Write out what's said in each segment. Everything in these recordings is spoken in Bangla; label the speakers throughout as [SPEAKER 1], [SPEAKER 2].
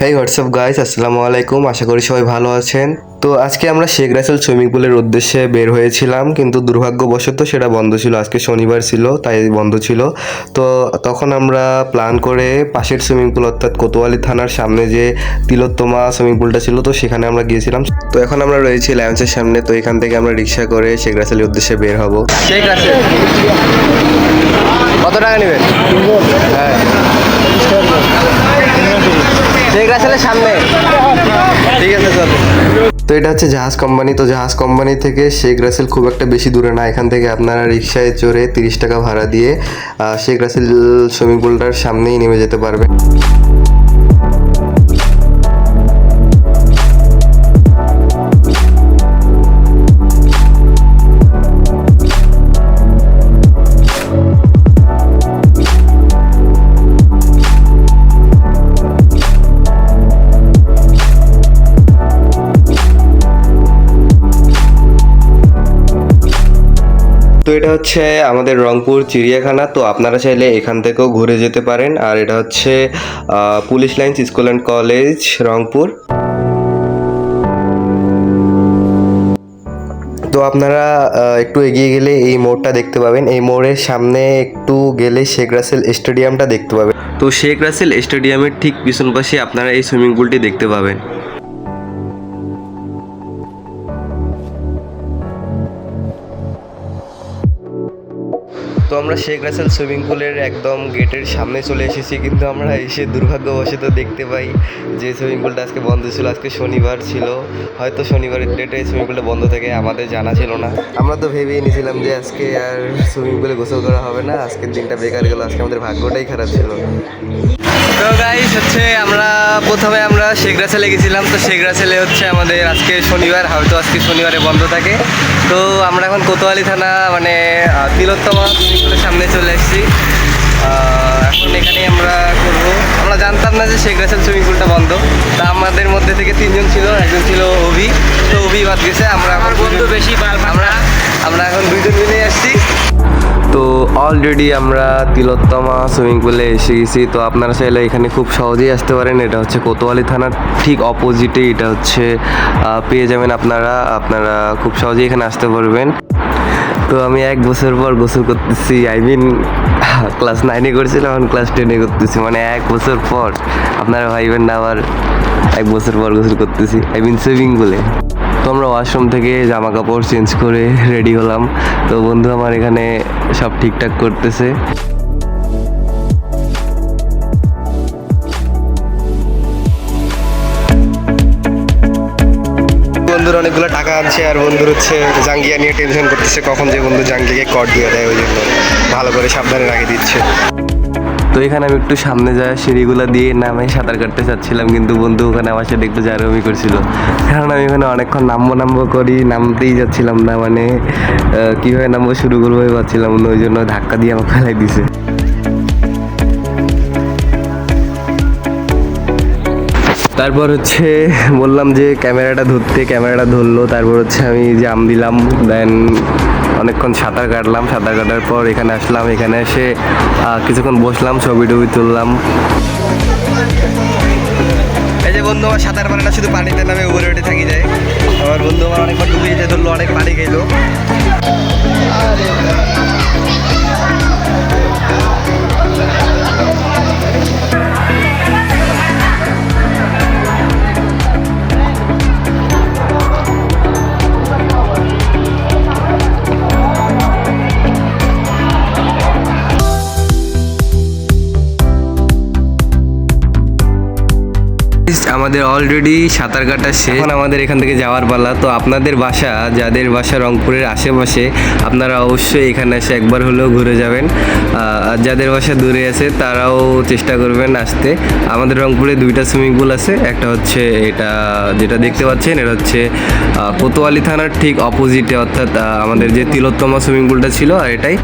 [SPEAKER 1] হেই হোয়াটসঅ্যাপ গাইস, আসসালামু আলাইকুম। আশা করি সবাই ভালো আছেন। তো আজকে আমরা শেখ রাসেল সুইমিং পুলের উদ্দেশ্যে বের হয়েছিলাম, কিন্তু দুর্ভাগ্যবশত সেটা বন্ধ ছিল। আজকে শনিবার ছিল, তাই বন্ধ ছিল। তো তখন আমরা প্ল্যান করে পাশের সুইমিং পুল অর্থাৎ কোতোয়ালি থানার সামনে যে তিলোত্তমা সুইমিং পুলটা ছিল, তো সেখানে আমরা গিয়েছিলাম। তো এখন আমরা রয়েছি লায়ন্সের সামনে। তো এখান থেকে আমরা রিক্সা করে শেখ রাসেলের উদ্দেশ্যে বের হব। শেখ রাসেল কত টাকা নেবেন? হ্যাঁ, শেখ রাসেলের সামনে। ঠিক আছে স্যার। তো এটা হচ্ছে জাহাজ কোম্পানি। তো জাহাজ কোম্পানি থেকে শেখ রাসেল খুব একটা বেশি দূরে না। এখান থেকে আপনারা রিক্সায় চড়ে 30 টাকা ভাড়া দিয়ে শেখ রাসেল সুইমিং পুলটার সামনেই নেমে যেতে পারবেন। তো এটা হচ্ছে আমাদের রংপুর চিড়িয়াখানা। তো আপনারা চাইলে এখান থেকেও ঘুরে যেতে পারেন। আর এটা হচ্ছে police lines school and college Rangpur. তো আপনারা একটু এগিয়ে গেলে এই মোড়টা দেখতে পাবেন। এই মোড়ের সামনে একটু গেলে শেখ রাসেল স্টেডিয়ামটা দেখতে পাবেন। তো শেখ রাসেল স্টেডিয়ামের ঠিক পিছন পাশে আপনারা এই সুইমিং পুলটি দেখতে পাবেন। তো আমরা শেখ রাসেল সুইমিং পুলের একদম গেটের সামনে চলে এসেছি, কিন্তু আমরা এসে দুর্ভাগ্যবশত দেখতে পাই যে সুইমিং পুলটা আজকে বন্ধ ছিল। আজকে শনিবার ছিল, হয়তো শনিবারের ডেটে সুইমিং পুলটা বন্ধ থাকে, আমাদের জানা ছিল না। আমরা তো ভেবেই নিয়েছিলাম যে আজকে আর সুইমিং পুলে গোসল করা হবে না, আজকের দিনটা বেকার গেল। আজকে আমাদের ভাগ্যটাই খারাপ ছিল। তো গাইস হচ্ছে প্রথমে আমরা শেখ রাসেলে গেছিলাম। তো শেখ রাসেলে হচ্ছে আমাদের আজকে শনিবার, হয়তো আজকে শনিবারে বন্ধ থাকে। তো আমরা এখন কোতোয়ালি থানা মানে তিলোত্তমা সুইমিং পুলের সামনে চলে এসেছি। এখন এখানেই আমরা করবো। আমরা জানতাম না যে শেখ রাসেল সুইমিং পুলটা বন্ধ। তা আমাদের মধ্যে থেকে 3 জন ছিল, একজন ছিল অভি। তো অভি বাদ গেছে, আমরা এখন বন্ধু বেশি আমরা এখন 2 জন মিলেই আসছি। তো অলরেডি আমরা তিলোত্তমা সুইমিং পুলে এসে গেছি। তো আপনারা চাইলে এখানে খুব সহজেই আসতে পারেন। এটা হচ্ছে কোতোয়ালি থানার ঠিক অপোজিটে। এটা হচ্ছে পেয়ে যাবেন আপনারা খুব সহজেই এখানে আসতে পারবেন। তো আমি 1 বছর পর গোসল করতেছি। ক্লাস 9-এ করছিলাম, এখন ক্লাস 10-এ করতেছি। মানে 1 বছর পর। আপনারা ভাইবেন না আবার 1 বছর পর গোসল করতেছি, সুইমিং পুলে। তো আমরা ওয়াশরুম থেকে জামা কাপড় চেঞ্জ করে রেডি হলাম। তো বন্ধু আমার এখানে সব ঠিকঠাক করতেছে। বন্ধুর অনেকগুলো টাকা আনছে, আর বন্ধুর হচ্ছে জাঙ্গিয়া নিয়ে টেনশন করতেছে কখন যে বন্ধু জাঙ্গিয়াকে কট দিয়ে দেয়, ওই জন্য ভালো করে সাবধানে রাখে দিচ্ছে। তো এখানে আমি একটু সামনে যায় সিঁড়িগুলো দিয়ে নামে সাঁতার কাটতে চাচ্ছিলাম, কিন্তু বন্ধু ওখানে আমার সাথে একটু জারমি করছিল। কারণ আমি ওখানে অনেকক্ষণ নামবো করি, নামতেই যাচ্ছিলাম না। মানে কীভাবে নামবো শুরু করবো পাচ্ছিলাম না, ওই জন্য ধাক্কা দিয়ে আমাকে ফেলাই দিছে। তারপর হচ্ছে বললাম যে ক্যামেরাটা ধরলো। তারপর হচ্ছে আমি জাম দিলাম, দেন অনেকক্ষণ সাঁতার কাটার পর এখানে আসলাম। এখানে এসে কিছুক্ষণ বসলাম, ছবি টবি তুললাম। এই যে বন্ধু আমার সাঁতার পারে না, শুধু পানিতে নামে উপরে উঠে থাকি যায়। আমার বন্ধু আমার অনেকবার ডুবিয়ে যেয়ে ধরলো, অনেক পানি খেলো। আমাদের অলরেডি সাঁতার কাটা শেষ, এখন আমাদের এখান থেকে যাওয়ার পালা। তো আপনাদের বাসা, যাদের বাসা রংপুরের আশেপাশে, আপনারা অবশ্যই এখানে এসে একবার হলেও ঘুরে যাবেন। আর যাদের বাসা দূরে আছে তারাও চেষ্টা করবেন আসতে। আমাদের রংপুরে 2টা সুইমিং পুল আছে। একটা হচ্ছে এটা যেটা দেখতে পাচ্ছেন, এটা হচ্ছে কোতোয়ালি থানার ঠিক অপোজিটে, অর্থাৎ আমাদের যে তিলোত্তমা সুইমিং পুলটা ছিল আর এটাই।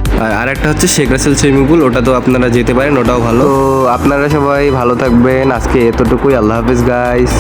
[SPEAKER 1] আর একটা হচ্ছে শেখ রাসেল সুইমিং পুল, ওটা তো আপনারা যেতে পারেন, ওটাও ভালো। তো আপনারা সবাই ভালো থাকবেন। আজকে এতটুকুই, আল্লাহ হাফেজ গাইস।